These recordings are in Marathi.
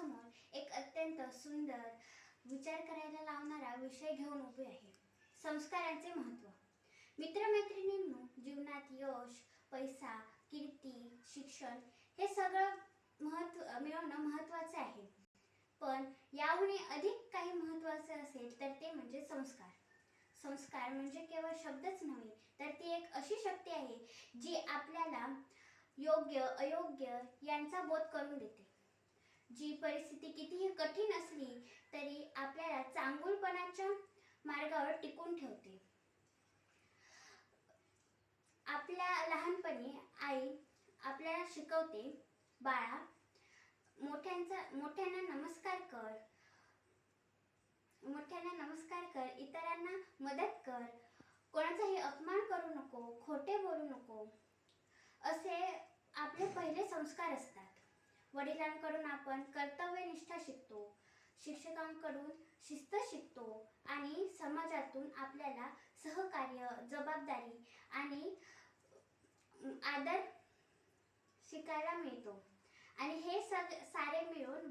समोर एक अत्यंत सुंदर विचार करायला लावणारा विषय घेऊन उभे आहे. संस्कारांचे महत्त्व. मित्रमैत्रिणींनो, जीवनात यश, पैसा, कीर्ती, शिक्षण हे सगळं मिळवणं महत्त्वाचे आहे. पण याहूनही अधिक काही महत्त्वाचे असेल तर ते म्हणजे संस्कार. संस्कार म्हणजे केवळ शब्दच नव्हे, तर ती एक अशी शक्ती आहे जी आपल्याला योग्य अयोग्य यांचा बोध करून देते. जी परिस्थिती कितीही कठीण असली तरी आपल्याला चांगुलपणाच्या मार्गावर टिकून ठेवते. आपल्या लहानपणी आई आपल्याला शिकवते, बाळा, मोठ्यांना नमस्कार कर, इतरांना मदत कर, कोणाचाही अपमान करू नको, खोटे बोलू नको, असे आपले पहिले संस्कार असतात. वडिलांकडून आपण कर्तव्यनिष्ठा शिकतो, शिक्षकांकडून शिस्त शिकतो आणि समाजातून आपल्याला सहकार्य, जबाबदारी आणि आदर शिकायला मिळतो. आणि हे सारे मिळून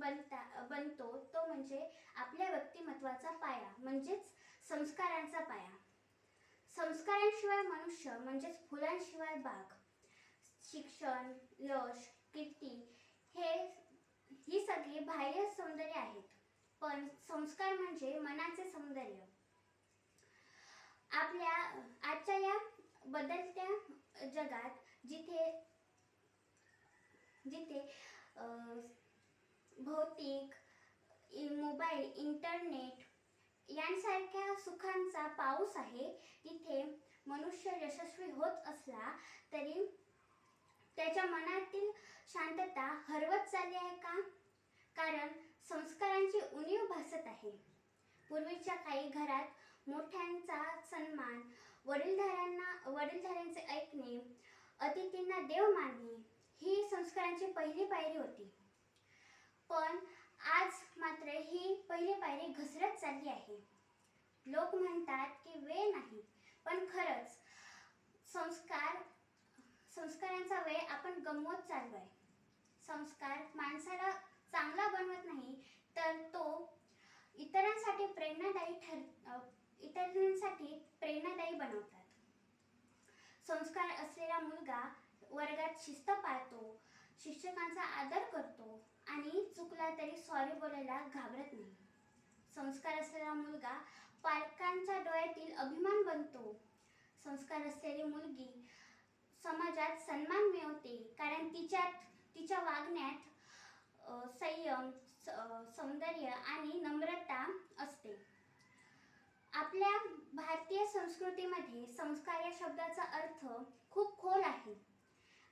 बनतो तो म्हणजे आपल्या व्यक्तिमत्वाचा पाया, म्हणजेच संस्कारांचा पाया. संस्कारांशिवाय मनुष्य म्हणजेच फुलांशिवाय बाग. शिक्षण, यश, कीर्ती ही सगळी बाह्य सौंदर्य आहेत, पण संस्कार म्हणजे मनाचे सौंदर्य. आपल्या आजच्या या बदलत्या जगात जिथे भौतिक, मोबाईल, इंटरनेट यांसारख्या सुखांचा पाऊस आहे, तिथे मनुष्य यशस्वी होत असला तरी त्याच्या मनातील शांतता हरवत चालली आहे का? कारण संस्कारांची उणीव भासत आहे. पूर्वीच्या काही घरात मोठ्यांचा सन्मान, वडीलधाऱ्यांचे ऐकणे, अतिथींना देव मानणे ही संस्कारांची पहिली पायरी होती. पण आज मात्र ही पहिली पायरी घसरत चालली आहे. लोक म्हणतात की वेळ नाही, पण खरंच संस्कारांचा वेळ आपण गमवत चाललोय. संस्कार माणसाला चांगला बनवत नाही, तर तो इतरांसाठी प्रेरणादायी बनवतात. संस्कार असलेला मुलगा वर्गात शिस्त पाळतो, शिक्षकांचा आदर करतो आणि चुकला तरी सॉरी बोलायला घाबरत नाही. संस्कार असलेला मुलगा पालकांच्या डोळ्यातील अभिमान बनतो. संस्कार असलेली मुलगी समाजात सन्मान मिळवते, कारण तिच्या वागण्यात संयम, सौंदर्य आणि नम्रता असते. आपल्या भारतीय संस्कृतीमध्ये संस्कार या शब्दाचा अर्थ खूप खोल आहे.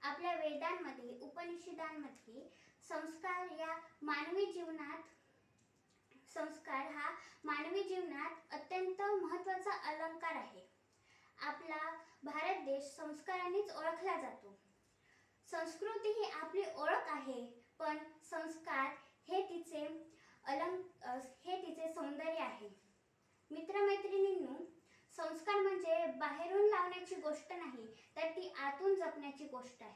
आपल्या वेदांमध्ये, उपनिषदांमध्ये संस्कार हा मानवी जीवनात अत्यंत महत्त्वाचा अलंकार आहे. आपला भारत देश संस्कारांनीच ओळखला जातो. संस्कृती ही आपली ओळख आहे, पण संस्कार हे तिचे सौंदर्य आहे. मित्रमैत्रिणींनो, संस्कार म्हणजे बाहेरून लावण्याची गोष्ट नाही, तर ती आतून जपण्याची गोष्ट आहे.